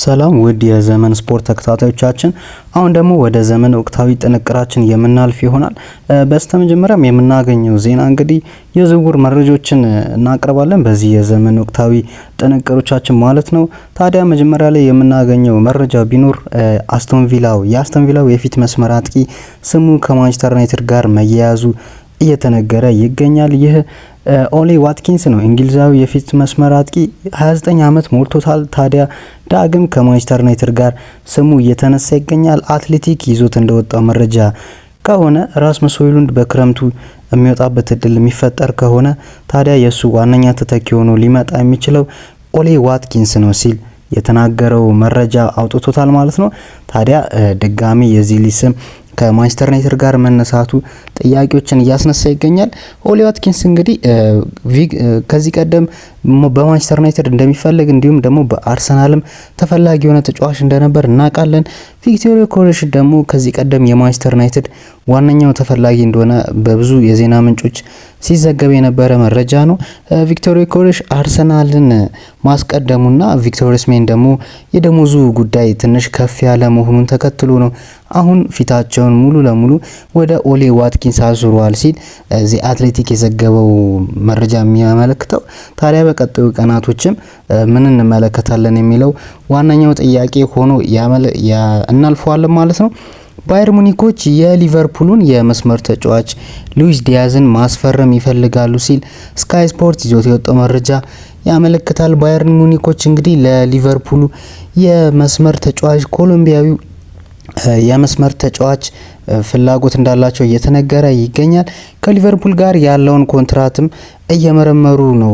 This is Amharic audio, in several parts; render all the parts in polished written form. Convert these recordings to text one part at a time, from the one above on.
ሰላም ውድ የዘመን ስፖርት ተከታታዮቻችን፣ አሁን ደግሞ ወደ ዘመን ወቅታዊ ጥንቅራችን የምናልፍ ይሆናል። በስተመጀመሪያም የምናገኘው ዜና እንግዲህ የዝውውር መረጃዎችን እናቀርባለን በዚህ የዘመን ወቅታዊ ጥንቅሮቻችን ማለት ነው። ታዲያ መጀመሪያ ላይ የምናገኘው መረጃ ቢኖር የአስቶን ቪላው የፊት መስመር አጥቂ ስሙ ከማንቸስተር ዩናይትድ ጋር መያያዙ እየተነገረ ይገኛል። ይህ ኦሊ ዋትኪንስ ነው። እንግሊዛዊ የፊት መስመር አጥቂ 29 ዓመት ሞልቶታል። ታዲያ ዳግም ከማንቸስተር ዩናይትድ ጋር ስሙ እየተነሳ ይገኛል። አትሌቲክ ይዞት እንደወጣው መረጃ ከሆነ ራስመስ ሆይሉንድ በክረምቱ የሚወጣበት እድል የሚፈጠር ከሆነ ታዲያ የሱ ዋነኛ ተተኪ ሆኖ ሊመጣ የሚችለው ኦሊ ዋትኪንስ ነው ሲል የተናገረው መረጃ አውጥቶታል ማለት ነው። ታዲያ ድጋሚ የዚህ ሊስም ከማንቸስተር ዩናይትድ ጋር መነሳቱ ጥያቄዎችን እያስነሳ ይገኛል። ኦሊ ዋትኪንስ እንግዲህ ከዚህ ቀደም በማንቸስተር ዩናይትድ እንደሚፈልግ እንዲሁም ደግሞ በአርሰናልም ተፈላጊ የሆነ ተጫዋች እንደነበር እናውቃለን። ቪክቶር ዮኬሬሽ ደግሞ ከዚህ ቀደም የማንቸስተር ዩናይትድ ዋነኛው ተፈላጊ እንደሆነ በብዙ የዜና ምንጮች ሲዘገብ የነበረ መረጃ ነው። ቪክቶር ዮኬሬሽ አርሰናልን ማስቀደሙና ቪክቶር ኦሲሜን ደግሞ የደሞዙ ጉዳይ ትንሽ ከፍ ያለ መሆኑን ተከትሎ ነው አሁን ፊታቸውን ሙሉ ለሙሉ ወደ ኦሊ ዋትኪንስ አዙረዋል ሲል ዚ አትሌቲክ የዘገበው መረጃ የሚያመለክተው። ታዲያ በቀጣዩ ቀናቶችም ምን እንመለከታለን የሚለው ዋነኛው ጥያቄ ሆኖ እናልፈዋለን ማለት ነው። ባየር ሙኒኮች የሊቨርፑሉን የመስመር ተጫዋች ሉዊስ ዲያዝን ማስፈረም ይፈልጋሉ ሲል ስካይ ስፖርት ይዞት የወጣው መረጃ ያመለክታል። ባየር ሙኒኮች እንግዲህ ለሊቨርፑሉ የመስመር ተጫዋች ኮሎምቢያዊው የመስመር ተጫዋች ፍላጎት እንዳላቸው እየተነገረ ይገኛል። ከሊቨርፑል ጋር ያለውን ኮንትራትም እየመረመሩ ነው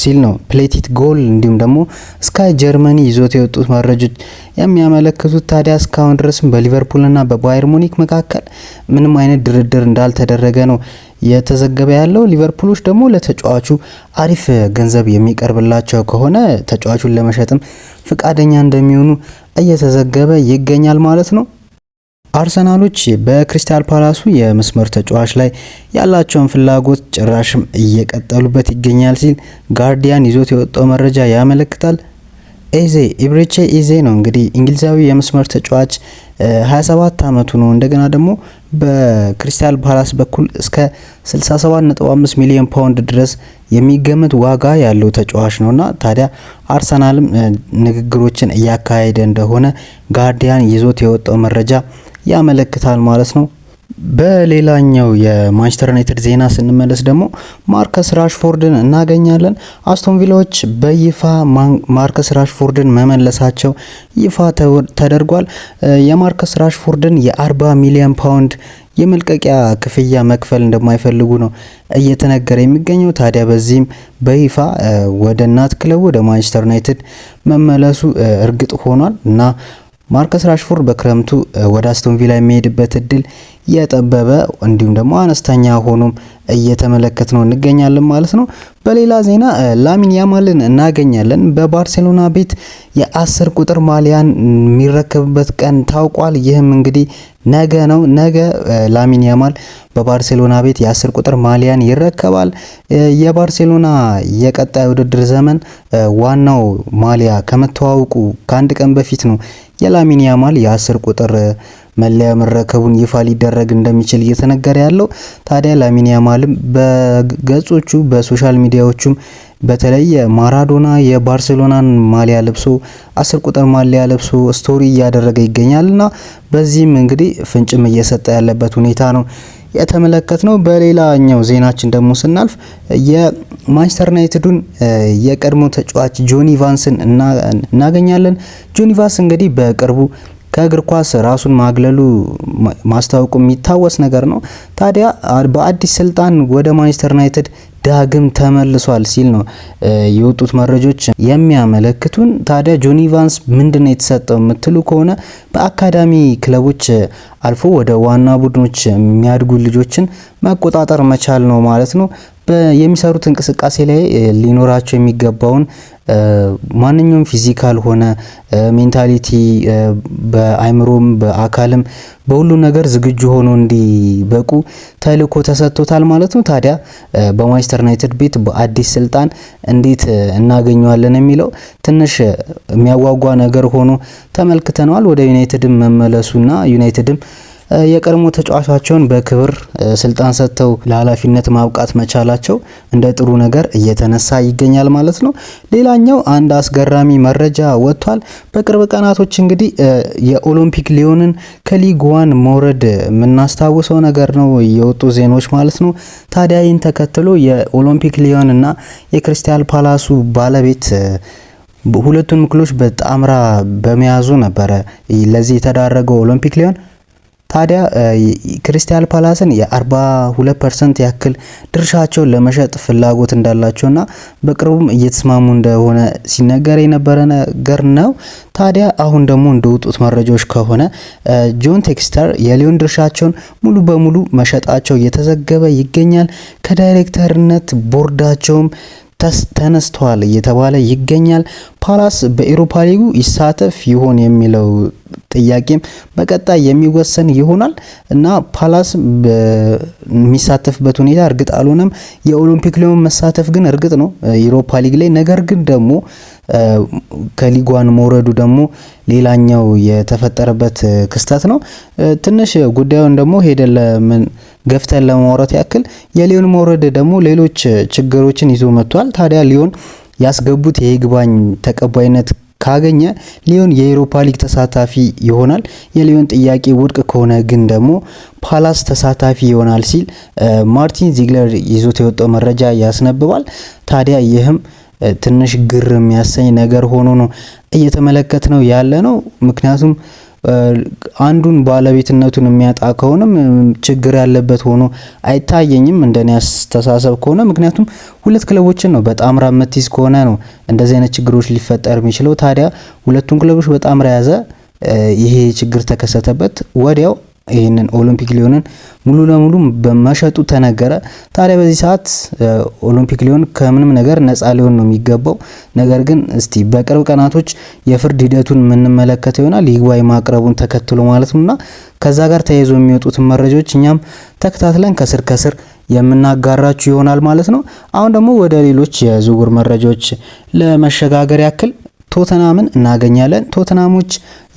ሲል ነው ፕሌቲት ጎል እንዲሁም ደግሞ ስካይ ጀርመኒ ይዞት የወጡት መረጃዎች የሚያመለክቱት። ታዲያ እስካሁን ድረስም በሊቨርፑልና በባየር ሙኒክ መካከል ምንም አይነት ድርድር እንዳልተደረገ ነው የተዘገበ ያለው። ሊቨርፑሎች ደግሞ ለተጫዋቹ አሪፍ ገንዘብ የሚቀርብላቸው ከሆነ ተጫዋቹን ለመሸጥም ፍቃደኛ እንደሚሆኑ እየተዘገበ ይገኛል ማለት ነው። አርሰናሎች በክሪስታል ፓላሱ የመስመር ተጫዋች ላይ ያላቸውን ፍላጎት ጭራሽም እየቀጠሉበት ይገኛል ሲል ጋርዲያን ይዞት የወጣው መረጃ ያመለክታል። ኢብሬቼ ኢዜ ነው እንግዲህ እንግሊዛዊ የመስመር ተጫዋች 27 ዓመቱ ነው። እንደገና ደግሞ በክሪስታል ፓላስ በኩል እስከ 67.5 ሚሊዮን ፓውንድ ድረስ የሚገመት ዋጋ ያለው ተጫዋች ነውና ታዲያ አርሰናልም ንግግሮችን እያካሄደ እንደሆነ ጋርዲያን ይዞት የወጣው መረጃ ያመለክታል ማለት ነው። በሌላኛው የማንቸስተር ዩናይትድ ዜና ስንመለስ ደግሞ ማርከስ ራሽፎርድን እናገኛለን። አስቶን ቪላዎች በይፋ ማርከስ ራሽፎርድን መመለሳቸው ይፋ ተደርጓል። የማርከስ ራሽፎርድን የ40 ሚሊዮን ፓውንድ የመልቀቂያ ክፍያ መክፈል እንደማይፈልጉ ነው እየተነገረ የሚገኘው። ታዲያ በዚህም በይፋ ወደ እናት ክለቡ ወደ ማንቸስተር ዩናይትድ መመለሱ እርግጥ ሆኗል እና ማርከስ ራሽፎርድ በክረምቱ ወደ አስቶን ቪላ የሚሄድበት እድል የጠበበ እንዲሁም ደግሞ አነስተኛ ሆኖም እየተመለከት ነው እንገኛለን ማለት ነው። በሌላ ዜና ላሚን ያማልን እናገኛለን። በባርሴሎና ቤት የ10 ቁጥር ማሊያን የሚረከብበት ቀን ታውቋል። ይህም እንግዲህ ነገ ነው። ነገ ላሚን ያማል በባርሴሎና ቤት የ10 ቁጥር ማሊያን ይረከባል። የባርሴሎና የቀጣይ ውድድር ዘመን ዋናው ማሊያ ከመተዋወቁ ከአንድ ቀን በፊት ነው የላሚን ያማል የ10 ቁጥር መለያ መረከቡን ይፋ ሊደረግ እንደሚችል እየተነገረ ያለው። ታዲያ ላሚን ያማልም በገጾቹ በሶሻል ሚዲያዎቹም በተለይ ማራዶና የባርሴሎናን ማሊያ ለብሶ 10 ቁጥር ማሊያ ለብሶ ስቶሪ እያደረገ ይገኛልና በዚህም እንግዲህ ፍንጭም እየሰጠ ያለበት ሁኔታ ነው የተመለከትነው። በሌላኛው ዜናችን ደግሞ ስናልፍ የማንቸስተር ዩናይትዱን የቀድሞ ተጫዋች ጆኒ ቫንስን እናገኛለን። ጆኒ ቫንስ እንግዲህ በቅርቡ ከእግር ኳስ ራሱን ማግለሉ ማስታወቁ የሚታወስ ነገር ነው። ታዲያ በአዲስ ስልጣን ወደ ማንቸስተር ዩናይትድ ዳግም ተመልሷል ሲል ነው የወጡት መረጃዎች የሚያመለክቱን። ታዲያ ጆኒ ቫንስ ምንድነው የተሰጠው የምትሉ ከሆነ በአካዳሚ ክለቦች አልፎ ወደ ዋና ቡድኖች የሚያድጉ ልጆችን መቆጣጠር መቻል ነው ማለት ነው። የሚሰሩት እንቅስቃሴ ላይ ሊኖራቸው የሚገባውን ማንኛውም ፊዚካል ሆነ ሜንታሊቲ በአይምሮም በአካልም በሁሉ ነገር ዝግጁ ሆኖ እንዲበቁ ተልእኮ ተሰጥቶታል ማለት ነው። ታዲያ በማንቸስተር ዩናይትድ ቤት በአዲስ ስልጣን እንዴት እናገኘዋለን የሚለው ትንሽ የሚያጓጓ ነገር ሆኖ ተመልክተነዋል። ወደ ዩናይትድም መመለሱና ዩናይትድም የቀድሞ ተጫዋቻቸውን በክብር ስልጣን ሰጥተው ለኃላፊነት ማብቃት መቻላቸው እንደ ጥሩ ነገር እየተነሳ ይገኛል ማለት ነው። ሌላኛው አንድ አስገራሚ መረጃ ወጥቷል። በቅርብ ቀናቶች እንግዲህ የኦሎምፒክ ሊዮንን ከሊግ ዋን መውረድ የምናስታውሰው ነገር ነው የወጡ ዜናዎች ማለት ነው። ታዲያ ይህን ተከትሎ የኦሎምፒክ ሊዮን እና የክሪስታል ፓላሱ ባለቤት ሁለቱን ክለቦች በጣምራ በመያዙ ነበረ ለዚህ የተዳረገው ኦሎምፒክ ሊዮን። ታዲያ ክሪስታል ፓላስን የ42% ያክል ድርሻቸውን ለመሸጥ ፍላጎት እንዳላቸውና በቅርቡም እየተስማሙ እንደሆነ ሲነገር የነበረ ነገር ነው። ታዲያ አሁን ደግሞ እንደወጡት መረጃዎች ከሆነ ጆን ቴክስተር የሊዮን ድርሻቸውን ሙሉ በሙሉ መሸጣቸው እየተዘገበ ይገኛል። ከዳይሬክተርነት ቦርዳቸውም ተነስተዋል እየተባለ ይገኛል። ፓላስ በኤሮፓ ሊጉ ይሳተፍ ይሆን የሚለው ጥያቄም በቀጣይ የሚወሰን ይሆናል እና ፓላስ የሚሳተፍበት ሁኔታ እርግጥ አልሆነም። የኦሎምፒክ ሊዮን መሳተፍ ግን እርግጥ ነው ኤሮፓ ሊግ ላይ። ነገር ግን ደግሞ ከሊጓን መውረዱ ደግሞ ሌላኛው የተፈጠረበት ክስተት ነው። ትንሽ ጉዳዩን ደግሞ ሄደን ለምን ገፍተን ለማውራት ያክል የሊዮን መውረድ ደግሞ ሌሎች ችግሮችን ይዞ መጥቷል። ታዲያ ሊዮን ያስገቡት የይግባኝ ተቀባይነት ካገኘ ሊዮን የኤሮፓ ሊግ ተሳታፊ ይሆናል። የሊዮን ጥያቄ ውድቅ ከሆነ ግን ደግሞ ፓላስ ተሳታፊ ይሆናል ሲል ማርቲን ዚግለር ይዞት የወጣው መረጃ ያስነብባል። ታዲያ ይህም ትንሽ ግር የሚያሰኝ ነገር ሆኖ ነው እየተመለከት ነው ያለ ነው። ምክንያቱም አንዱን ባለቤትነቱን የሚያጣ ከሆነም ችግር ያለበት ሆኖ አይታየኝም እንደኔ አስተሳሰብ ከሆነ። ምክንያቱም ሁለት ክለቦችን ነው በጣምራ መትይዝ ከሆነ ነው እንደዚህ አይነት ችግሮች ሊፈጠር የሚችለው። ታዲያ ሁለቱን ክለቦች በጣምራ ያዘ፣ ይሄ ችግር ተከሰተበት፣ ወዲያው ይህንን ኦሎምፒክ ሊዮንን ሙሉ ለሙሉ በመሸጡ ተነገረ። ታዲያ በዚህ ሰዓት ኦሎምፒክ ሊዮን ከምንም ነገር ነፃ ሊሆን ነው የሚገባው። ነገር ግን እስቲ በቅርብ ቀናቶች የፍርድ ሂደቱን የምንመለከት ይሆናል ይግባኝ ማቅረቡን ተከትሎ ማለት ነውና ከዛ ጋር ተያይዞ የሚወጡትን መረጃዎች እኛም ተከታትለን ከስር የምናጋራችሁ ይሆናል ማለት ነው። አሁን ደግሞ ወደ ሌሎች የዝውውር መረጃዎች ለመሸጋገር ያክል ቶተናምን እናገኛለን። ቶተናሞች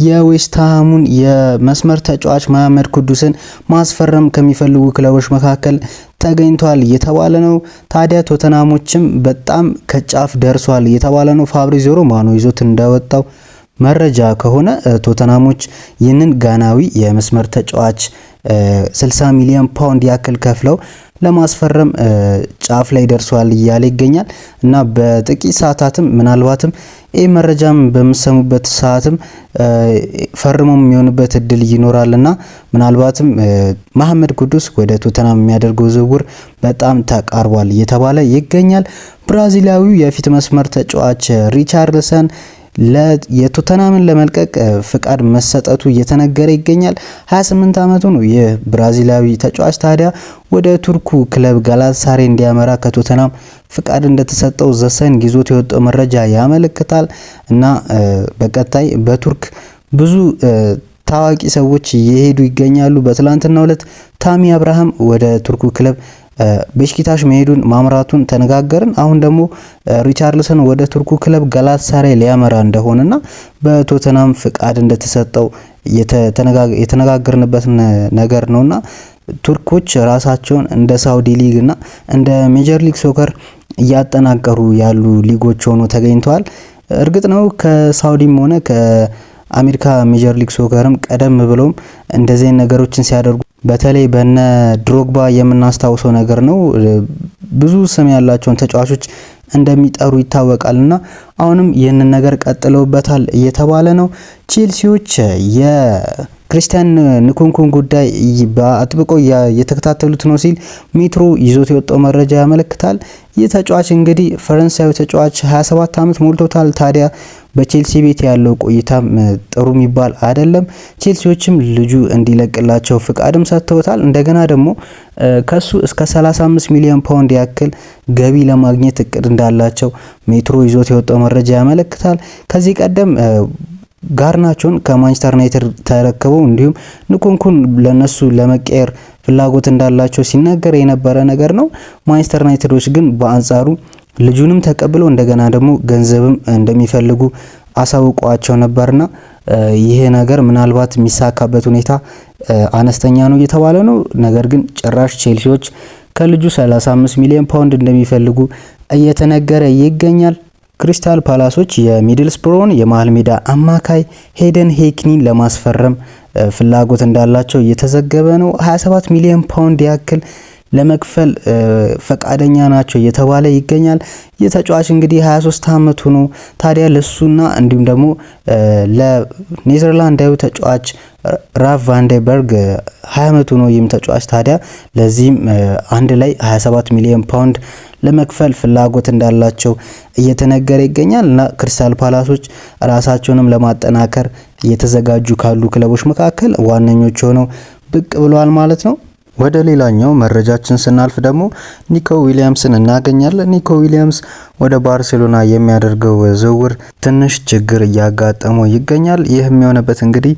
የዌስትሃሙን የመስመር ተጫዋች መሐመድ ኩዱስን ማስፈረም ከሚፈልጉ ክለቦች መካከል ተገኝቷል እየተባለ ነው። ታዲያ ቶተናሞችም በጣም ከጫፍ ደርሷል እየተባለ ነው። ፋብሪዚዮ ሮማኖ ይዞት እንደወጣው መረጃ ከሆነ ቶተናሞች ይህንን ጋናዊ የመስመር ተጫዋች 60 ሚሊዮን ፓውንድ ያክል ከፍለው ለማስፈረም ጫፍ ላይ ደርሷል እያለ ይገኛል እና በጥቂት ሰዓታትም ምናልባትም ይህ መረጃም በምሰሙበት ሰዓትም ፈርሞ የሚሆንበት እድል ይኖራልና ምናልባትም መሐመድ ኩዱስ ወደ ቶተናም የሚያደርገው ዝውውር በጣም ተቃርቧል እየተባለ ይገኛል። ብራዚላዊው የፊት መስመር ተጫዋች ሪቻርልሰን የቶተናምን ለመልቀቅ ፍቃድ መሰጠቱ እየተነገረ ይገኛል። 28 ዓመቱ ነው ይህ ብራዚላዊ ተጫዋች። ታዲያ ወደ ቱርኩ ክለብ ጋላታሳራይ እንዲያመራ ከቶተናም ፍቃድ እንደተሰጠው ዘሰን ይዞት የወጣው መረጃ ያመለክታል እና በቀጣይ በቱርክ ብዙ ታዋቂ ሰዎች እየሄዱ ይገኛሉ። በትላንትናው ዕለት ታሚ አብርሃም ወደ ቱርኩ ክለብ ቤሽኪታሽ መሄዱን ማምራቱን ተነጋገርን። አሁን ደግሞ ሪቻርልሰን ወደ ቱርኩ ክለብ ጋላታሳራይ ሊያመራ እንደሆነና በቶተናም ፍቃድ እንደተሰጠው የተነጋገርንበት ነገር ነውና ቱርኮች ራሳቸውን እንደ ሳውዲ ሊግ እና እንደ ሜጀር ሊግ ሶከር እያጠናቀሩ ያሉ ሊጎች ሆኖ ተገኝተዋል። እርግጥ ነው ከሳውዲም ሆነ ከአሜሪካ ሜጀር ሊግ ሶከርም ቀደም ብለውም እንደዚህ ነገሮችን ሲያደርጉ በተለይ በነ ድሮግባ የምናስታውሰው ነገር ነው። ብዙ ስም ያላቸውን ተጫዋቾች እንደሚጠሩ ይታወቃልና አሁንም ይህንን ነገር ቀጥለውበታል እየተባለ ነው። ቼልሲዎች ክርስቲያን ንኩንኩን ጉዳይ በአጥብቆ የተከታተሉት ነው ሲል ሜትሮ ይዞት የወጣው መረጃ ያመለክታል። ይህ ተጫዋች እንግዲህ ፈረንሳዊ ተጫዋች 27 ዓመት ሞልቶታል። ታዲያ በቼልሲ ቤት ያለው ቆይታም ጥሩ የሚባል አይደለም። ቼልሲዎችም ልጁ እንዲለቅላቸው ፍቃድም ሰጥተውታል። እንደገና ደግሞ ከሱ እስከ 35 ሚሊዮን ፓውንድ ያክል ገቢ ለማግኘት እቅድ እንዳላቸው ሜትሮ ይዞት የወጣው መረጃ ያመለክታል። ከዚህ ቀደም ጋርናቾን ከማንቸስተር ዩናይትድ ተረክበው እንዲሁም ንኩንኩን ለነሱ ለመቀየር ፍላጎት እንዳላቸው ሲነገር የነበረ ነገር ነው። ማንቸስተር ዩናይትዶች ግን በአንጻሩ ልጁንም ተቀብለው እንደገና ደግሞ ገንዘብም እንደሚፈልጉ አሳውቋቸው ነበርና ይሄ ነገር ምናልባት የሚሳካበት ሁኔታ አነስተኛ ነው እየተባለ ነው። ነገር ግን ጭራሽ ቼልሲዎች ከልጁ 35 ሚሊዮን ፓውንድ እንደሚፈልጉ እየተነገረ ይገኛል። ክሪስታል ፓላሶች የሚድልስብሮን የመሃል ሜዳ አማካይ ሄደን ሄክኒን ለማስፈረም ፍላጎት እንዳላቸው እየተዘገበ ነው። 27 ሚሊዮን ፓውንድ ያክል ለመክፈል ፈቃደኛ ናቸው እየተባለ ይገኛል። የተጫዋች እንግዲህ 23 ዓመቱ ነው። ታዲያ ለሱና እንዲሁም ደግሞ ለኔዘርላንዳዊ ተጫዋች ራፍ ቫንደርበርግ 20 ዓመቱ ነው። ይህም ተጫዋች ታዲያ ለዚህም አንድ ላይ 27 ሚሊዮን ፓውንድ ለመክፈል ፍላጎት እንዳላቸው እየተነገረ ይገኛል እና ክሪስታል ፓላሶች ራሳቸውንም ለማጠናከር እየተዘጋጁ ካሉ ክለቦች መካከል ዋነኞች ሆነው ብቅ ብለዋል ማለት ነው። ወደ ሌላኛው መረጃችን ስናልፍ ደግሞ ኒኮ ዊሊያምስን እናገኛለን። ኒኮ ዊሊያምስ ወደ ባርሴሎና የሚያደርገው ዝውውር ትንሽ ችግር እያጋጠመው ይገኛል። ይህ የሚሆነበት እንግዲህ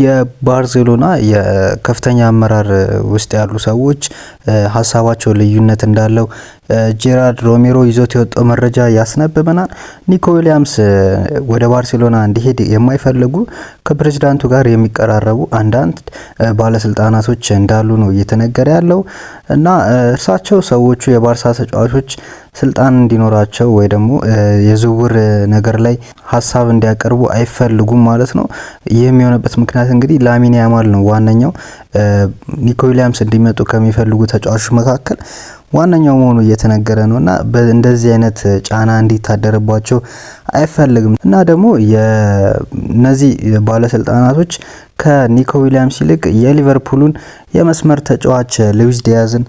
የባርሴሎና የከፍተኛ አመራር ውስጥ ያሉ ሰዎች ሀሳባቸው ልዩነት እንዳለው ጄራርድ ሮሜሮ ይዞት የወጣው መረጃ ያስነብበናል። ኒኮ ዊሊያምስ ወደ ባርሴሎና እንዲሄድ የማይፈልጉ ከፕሬዝዳንቱ ጋር የሚቀራረቡ አንዳንድ ባለስልጣናቶች እንዳሉ ነው እየተነገረ ያለው እና እርሳቸው ሰዎቹ የባርሳ ተጫዋቾች ስልጣን እንዲኖራቸው ወይ ደግሞ የዝውውር ነገር ላይ ሀሳብ እንዲያቀርቡ አይፈልጉም ማለት ነው። ይህ የሚሆነበት ምክንያት እንግዲህ ላሚን ያማል ነው ዋነኛው ኒኮ ዊሊያምስ እንዲመጡ ከሚፈልጉ ተጫዋቾች መካከል ዋነኛው መሆኑ እየተነገረ ነውና እንደዚህ አይነት ጫና እንዲታደርባቸው አይፈልግም እና ደግሞ የነዚህ ባለስልጣናቶች ከኒኮ ዊሊያምስ ይልቅ የሊቨርፑሉን የመስመር ተጫዋች ሉዊስ ዲያዝን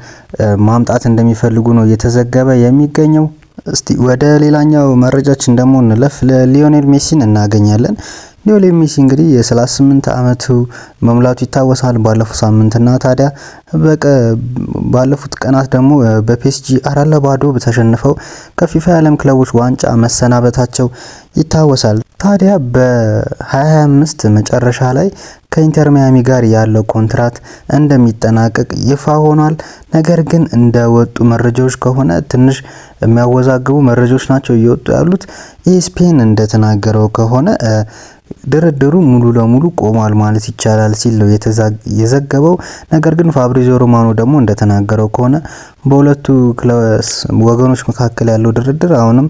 ማምጣት እንደሚፈልጉ ነው እየተዘገበ የሚገኘው። እስቲ ወደ ሌላኛው መረጃችን ደግሞ እንለፍ። ለሊዮኔል ሜሲን እናገኛለን። ሊዮኔል ሜሲ እንግዲህ የ38 ዓመቱ መሙላቱ ይታወሳል ባለፉት ሳምንትና ታዲያ ባለፉት ቀናት ደግሞ በፒኤስጂ 4-0 በተሸነፈው ከፊፋ የዓለም ክለቦች ዋንጫ መሰናበታቸው ይታወሳል። ታዲያ በ2025 መጨረሻ ላይ ከኢንተር ሚያሚ ጋር ያለው ኮንትራት እንደሚጠናቀቅ ይፋ ሆኗል። ነገር ግን እንደወጡ መረጃዎች ከሆነ ትንሽ የሚያወዛግቡ መረጃዎች ናቸው እየወጡ ያሉት። ኢኤስፒኤን እንደተናገረው ከሆነ ድርድሩ ሙሉ ለሙሉ ቆሟል ማለት ይቻላል ሲል ነው የዘገበው። ነገር ግን ፋብሪዚዮ ሮማኖ ደግሞ እንደተናገረው ከሆነ በሁለቱ ወገኖች መካከል ያለው ድርድር አሁንም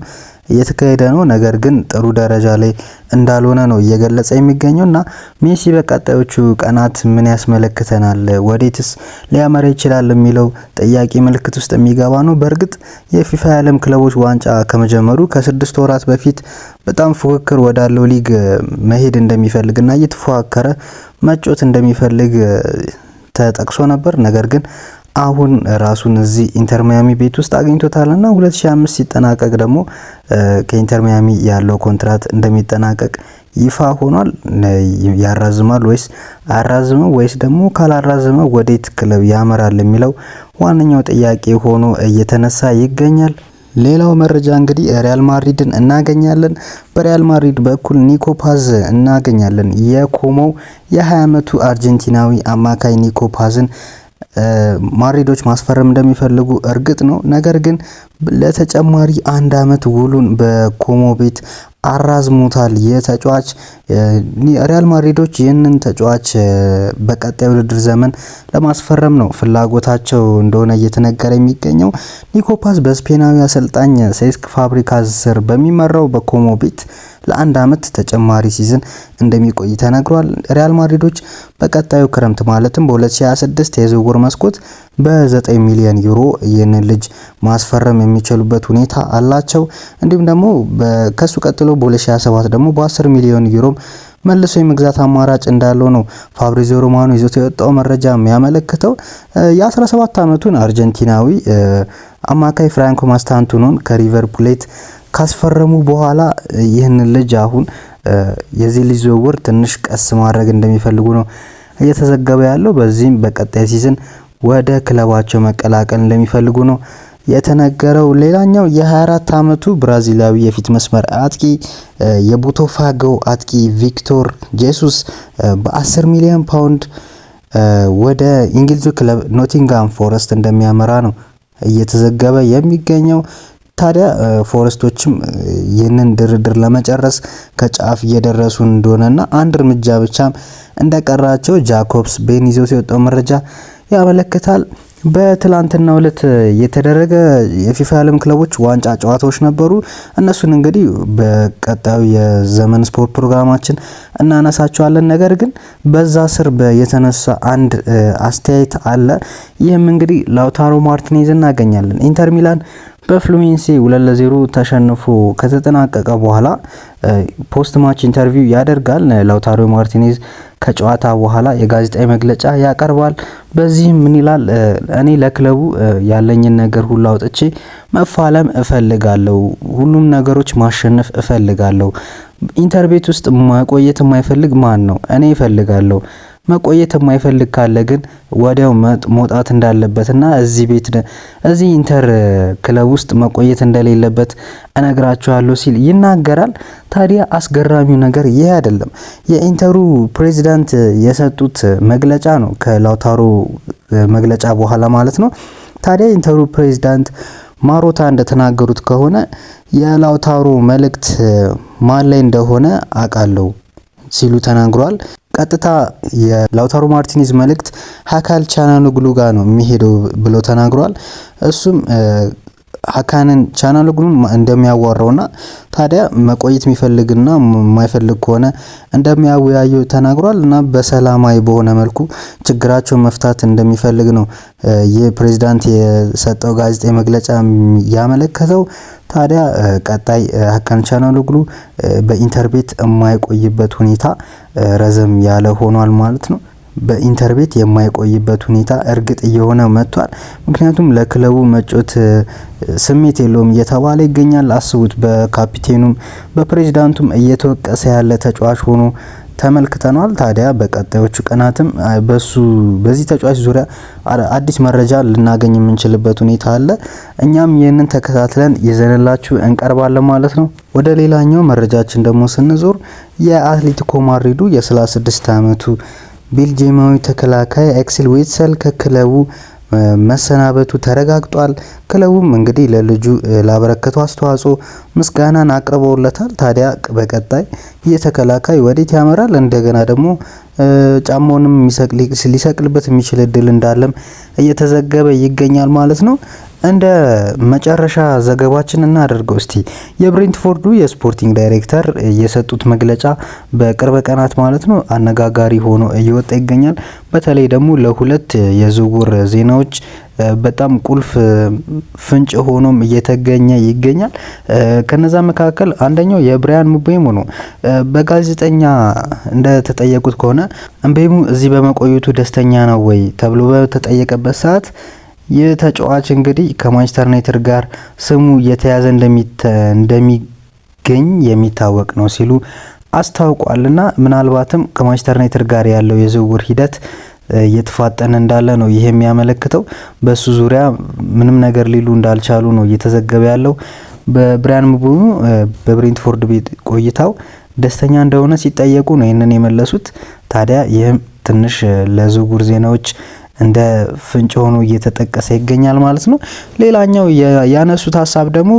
እየተካሄደ ነው። ነገር ግን ጥሩ ደረጃ ላይ እንዳልሆነ ነው እየገለጸ የሚገኘውና ሜሲ በቀጣዮቹ ቀናት ምን ያስመለክተናል፣ ወዴትስ ሊያመራ ይችላል የሚለው ጥያቄ ምልክት ውስጥ የሚገባ ነው። በእርግጥ የፊፋ የዓለም ክለቦች ዋንጫ ከመጀመሩ ከ6 ወራት በፊት በጣም ፉክክር ወዳለው ሊግ መሄድ እንደሚፈልግና እየተፎካከረ መጫወት እንደሚፈልግ ተጠቅሶ ነበር። ነገር ግን አሁን ራሱን እዚህ ኢንተር ሚያሚ ቤት ውስጥ አግኝቶታልና 2005 ሲጠናቀቅ ደግሞ ከኢንተር ሚያሚ ያለው ኮንትራት እንደሚጠናቀቅ ይፋ ሆኗል። ያራዝማል ወይስ አያራዝመው ወይስ ደግሞ ካላራዝመው ወዴት ክለብ ያመራል የሚለው ዋነኛው ጥያቄ ሆኖ እየተነሳ ይገኛል። ሌላው መረጃ እንግዲህ ሪያል ማድሪድን እናገኛለን። በሪያል ማድሪድ በኩል ኒኮ ፓዝ እናገኛለን። የኮሞው የ20 ዓመቱ አርጀንቲናዊ አማካይ ኒኮ ፓዝን ማድሪዶች ማስፈረም እንደሚፈልጉ እርግጥ ነው። ነገር ግን ለተጨማሪ 1 ዓመት ውሉን በኮሞ ቤት አራዝሞታል። የተጫዋች ሪያል ማድሪዶች ይህንን ተጫዋች በቀጣይ ውድድር ዘመን ለማስፈረም ነው ፍላጎታቸው እንደሆነ እየተነገረ የሚገኘው። ኒኮ ፓዝ በስፔናዊ አሰልጣኝ ሴስክ ፋብሪካስ ስር በሚመራው በኮሞ ቤት ለ1 ዓመት ተጨማሪ ሲዝን እንደሚቆይ ተነግሯል። ሪያል ማድሪዶች በቀጣዩ ክረምት ማለትም በ2026 የዝውውር መስኮት በ9 ሚሊዮን ዩሮ ይህንን ልጅ ማስፈረም የሚችሉበት ሁኔታ አላቸው። እንዲሁም ደግሞ ከሱ ቀጥሎ በ2027 ደግሞ በ10 ሚሊዮን ዩሮ መልሶ የመግዛት አማራጭ እንዳለው ነው ፋብሪዚዮ ሮማኖ ይዞት የወጣው መረጃ የሚያመለክተው። የ17 ዓመቱን አርጀንቲናዊ አማካይ ፍራንኮ ማስታንቱኖን ከሪቨር ፕሌት ካስፈረሙ በኋላ ይህንን ልጅ አሁን የዚህ ልጅ ዝውውር ትንሽ ቀስ ማድረግ እንደሚፈልጉ ነው እየተዘገበ ያለው። በዚህም በቀጣይ ሲዝን ወደ ክለባቸው መቀላቀል እንደሚፈልጉ ነው የተነገረው። ሌላኛው የ24 ዓመቱ ብራዚላዊ የፊት መስመር አጥቂ የቦታፎጎ አጥቂ ቪክቶር ጄሱስ በ10 ሚሊዮን ፓውንድ ወደ እንግሊዙ ክለብ ኖቲንጋም ፎረስት እንደሚያመራ ነው እየተዘገበ የሚገኘው። ታዲያ ፎረስቶችም ይህንን ድርድር ለመጨረስ ከጫፍ እየደረሱ እንደሆነና አንድ እርምጃ ብቻም እንደቀራቸው ጃኮብስ ቤን ይዘው የወጣው መረጃ ያመለክታል። በትላንትናው ዕለት የተደረገ የፊፋ ዓለም ክለቦች ዋንጫ ጨዋታዎች ነበሩ። እነሱን እንግዲህ በቀጣዩ የዘመን ስፖርት ፕሮግራማችን እናነሳቸዋለን። ነገር ግን በዛ ስር የተነሳ አንድ አስተያየት አለ። ይህም እንግዲህ ላውታሮ ማርቲኔዝ እናገኛለን። ኢንተር ሚላን በፍሉሚንሴ 2-0 ተሸንፎ ከተጠናቀቀ በኋላ ፖስት ማች ኢንተርቪው ያደርጋል። ላውታሮ ማርቲኔዝ ከጨዋታ በኋላ የጋዜጣዊ መግለጫ ያቀርባል። በዚህም ምን ይላል? እኔ ለክለቡ ያለኝን ነገር ሁሉ አውጥቼ መፋለም እፈልጋለሁ። ሁሉም ነገሮች ማሸነፍ እፈልጋለሁ። ኢንተር ቤት ውስጥ መቆየት የማይፈልግ ማን ነው? እኔ እፈልጋለሁ። መቆየት የማይፈልግ ካለ ግን ወዲያው መውጣት እንዳለበትና እዚህ ኢንተር ክለብ ውስጥ መቆየት እንደሌለበት እነግራቸዋለሁ ሲል ይናገራል። ታዲያ አስገራሚው ነገር ይሄ አይደለም። የኢንተሩ ፕሬዚዳንት የሰጡት መግለጫ ነው፣ ከላውታሮ መግለጫ በኋላ ማለት ነው። ታዲያ ኢንተሩ ፕሬዚዳንት ማሮታ እንደተናገሩት ከሆነ የላውታሮ መልእክት ማን ላይ እንደሆነ አውቃለሁ ሲሉ ተናግሯል። ቀጥታ የላውታሮ ማርቲኔዝ መልእክት ሀካን ቻናኖግሉ ጋር ነው የሚሄደው ብሎ ተናግሯል። እሱም ሀካንን ቻናኖግሉን እንደሚያዋራውና ታዲያ መቆየት የሚፈልግና የማይፈልግ ከሆነ እንደሚያወያየው ተናግሯል እና በሰላማዊ በሆነ መልኩ ችግራቸውን መፍታት እንደሚፈልግ ነው የፕሬዝዳንት የሰጠው ጋዜጣዊ መግለጫ ያመለከተው። ታዲያ ቀጣይ ሀካን ቻናኖግሉ በኢንተር ቤት የማይቆይበት ሁኔታ ረዘም ያለ ሆኗል ማለት ነው። በኢንተር ቤት የማይቆይበት ሁኔታ እርግጥ እየሆነ መጥቷል። ምክንያቱም ለክለቡ መጮት ስሜት የለውም እየተባለ ይገኛል። አስቡት፣ በካፒቴኑም በፕሬዝዳንቱም እየተወቀሰ ያለ ተጫዋች ሆኖ ተመልክተናል። ታዲያ በቀጣዮቹ ቀናትም በዚህ ተጫዋች ዙሪያ አዲስ መረጃ ልናገኝ የምንችልበት ሁኔታ አለ። እኛም ይህንን ተከታትለን ይዘንላችሁ እንቀርባለን ማለት ነው። ወደ ሌላኛው መረጃችን ደግሞ ስንዞር የአትሌቲኮ ማድሪዱ የ36 ዓመቱ ቤልጂየማዊ ተከላካይ አክሰል ዊትሰል ከክለቡ መሰናበቱ ተረጋግጧል። ክለቡም እንግዲህ ለልጁ ላበረከተው አስተዋጽኦ ምስጋናን አቅርበውለታል። ታዲያ በቀጣይ የተከላካይ ወዴት ያመራል? እንደገና ደግሞ ጫማውንም ሊሰቅልበት የሚችል እድል እንዳለም እየተዘገበ ይገኛል ማለት ነው። እንደ መጨረሻ ዘገባችን እናደርገው እስቲ የብሬንትፎርዱ የስፖርቲንግ ዳይሬክተር የሰጡት መግለጫ በቅርብ ቀናት ማለት ነው አነጋጋሪ ሆኖ እየወጣ ይገኛል። በተለይ ደግሞ ለሁለት የዝውውር ዜናዎች በጣም ቁልፍ ፍንጭ ሆኖም እየተገኘ ይገኛል። ከነዛ መካከል አንደኛው የብራያን ምቤሞ ነው። በጋዜጠኛ እንደተጠየቁት ከሆነ ምቤሞ እዚህ በመቆየቱ ደስተኛ ነው ወይ ተብሎ በተጠየቀበት ሰዓት ይህ ተጫዋች እንግዲህ ከማንቸስተር ዩናይትድ ጋር ስሙ የተያዘ እንደሚገኝ የሚታወቅ ነው ሲሉ አስታውቋልና ምናልባትም ከማንቸስተር ዩናይትድ ጋር ያለው የዝውውር ሂደት እየተፋጠነ እንዳለ ነው ይሄ የሚያመለክተው። በሱ ዙሪያ ምንም ነገር ሊሉ እንዳልቻሉ ነው እየተዘገበ ያለው። በብራያን ምቤሞ በብሬንትፎርድ ቤት ቆይታው ደስተኛ እንደሆነ ሲጠየቁ ነው ይህንን የመለሱት። ታዲያ ይህም ትንሽ ለዝውውር ዜናዎች እንደ ፍንጭ ሆኖ እየተጠቀሰ ይገኛል ማለት ነው። ሌላኛው ያነሱት ሀሳብ ደግሞ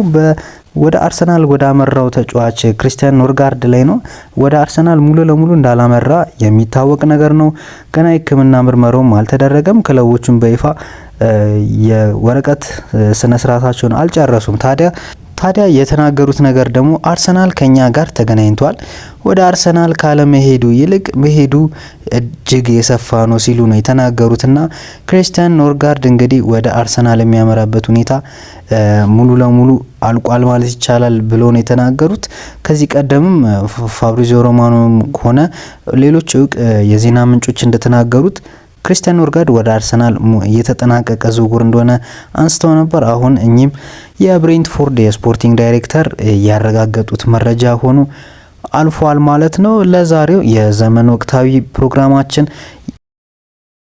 ወደ አርሰናል ወደ አመራው ተጫዋች ክሪስቲያን ኖርጋርድ ላይ ነው። ወደ አርሰናል ሙሉ ለሙሉ እንዳላመራ የሚታወቅ ነገር ነው። ገና የሕክምና ምርመራውም አልተደረገም። ክለቦቹም በይፋ የወረቀት ስነ ስርዓታቸውን አልጨረሱም። ታዲያ ታዲያ የተናገሩት ነገር ደግሞ አርሰናል ከኛ ጋር ተገናኝቷል፣ ወደ አርሰናል ካለመሄዱ ይልቅ መሄዱ እጅግ የሰፋ ነው ሲሉ ነው የተናገሩትና ክሪስቲያን ኖርጋርድ እንግዲህ ወደ አርሰናል የሚያመራበት ሁኔታ ሙሉ ለሙሉ አልቋል ማለት ይቻላል ብሎ ነው የተናገሩት። ከዚህ ቀደምም ፋብሪዚዮ ሮማኖም ሆነ ሌሎች እውቅ የዜና ምንጮች እንደተናገሩት ክሪስቲያን ኖርጋርድ ወደ አርሰናል የተጠናቀቀ ዝውውር እንደሆነ አንስተው ነበር። አሁን እኚህም የብሬንትፎርድ የስፖርቲንግ ዳይሬክተር ያረጋገጡት መረጃ ሆኖ አልፏል ማለት ነው። ለዛሬው የዘመን ወቅታዊ ፕሮግራማችን